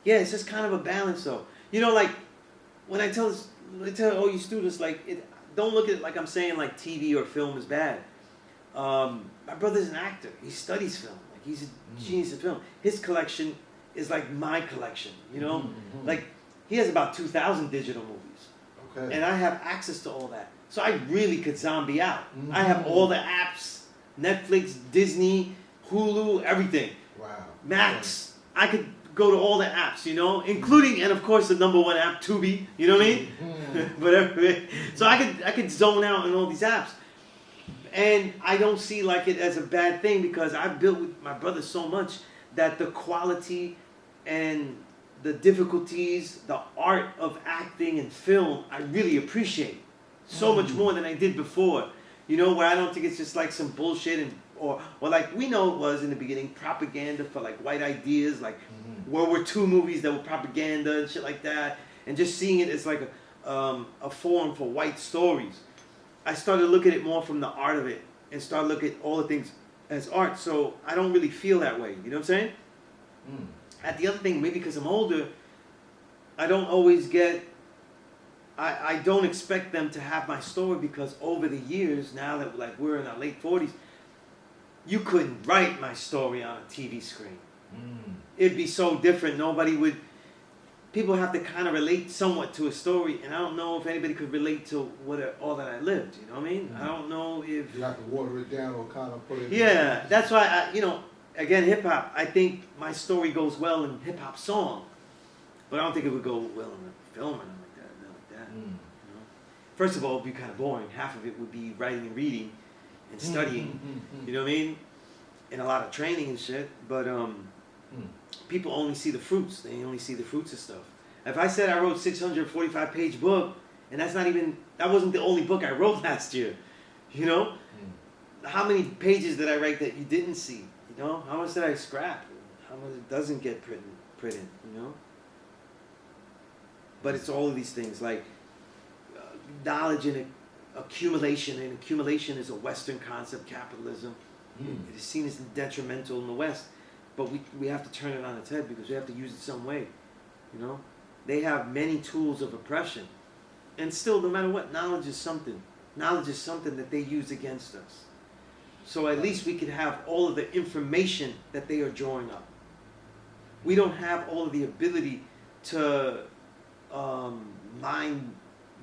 Yeah, it's just kind of a balance though. You know, like when I tell all you students, like, don't look at it like I'm saying like TV or film is bad. My brother's an actor. He studies film. Like, he's a genius of film. His collection is like my collection. You know, like he has about 2,000 digital movies, and I have access to all that. So I really could zombie out. I have all the apps: Netflix, Disney, Hulu, everything. Wow. Max. I could go to all the apps, you know, including, and of course the #1 app, Tubi. You know what I mean? Whatever. So I could zone out in all these apps, and I don't see like it as a bad thing because I've built with my brother so much that the quality and the difficulties, the art of acting and film, I really appreciate so much more than I did before. You know, where I don't think it's just like some bullshit and or like we know it was in the beginning propaganda for like white ideas, like World War II movies that were propaganda and shit like that, and just seeing it as like a forum for white stories. I started to look at it more from the art of it and started looking at all the things as art. So I don't really feel that way. You know what I'm saying? At the other thing, maybe because I'm older, I don't always get. I don't expect them to have my story because over the years, now that like we're in our late 40s, you couldn't write my story on a TV screen. It'd be so different. People have to kind of relate somewhat to a story, and I don't know if anybody could relate to all that I lived. You know what I mean? I don't know if you have to water it down or kind of put it. Yeah, that's why again, hip hop. I think my story goes well in hip hop song, but I don't think it would go well in a film or nothing like that. You know? First of all, it'd be kind of boring. Half of it would be writing and reading and studying. You know what I mean? And a lot of training and shit. But people only see the fruits. They only see the fruits of stuff. If I said I wrote 645-page book, and that wasn't the only book I wrote last year, you know? How many pages did I write that you didn't see? You know? How much did I scrap? How much doesn't get printed, you know? But it's all of these things, like knowledge and accumulation, and accumulation is a Western concept, capitalism. It is seen as detrimental in the West, but we have to turn it on its head because we have to use it some way, you know? They have many tools of oppression, and still, no matter what, knowledge is something. Knowledge is something that they use against us. So at least we could have all of the information that they are drawing up. We don't have all of the ability to mine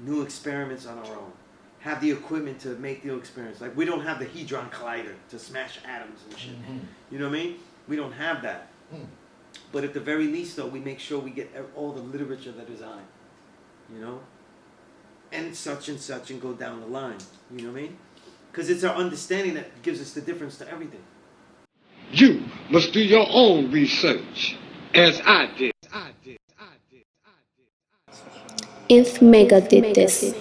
new experiments on our own. Have the equipment to make new experiments. Like, we don't have the Hadron Collider to smash atoms and shit. You know what I mean? We don't have that. But at the very least, though, we make sure we get all the literature that is on it. You know? And such, and go down the line. You know what I mean? Because it's our understanding that gives us the difference to everything. You must do your own research, as I did. If Mecca did this.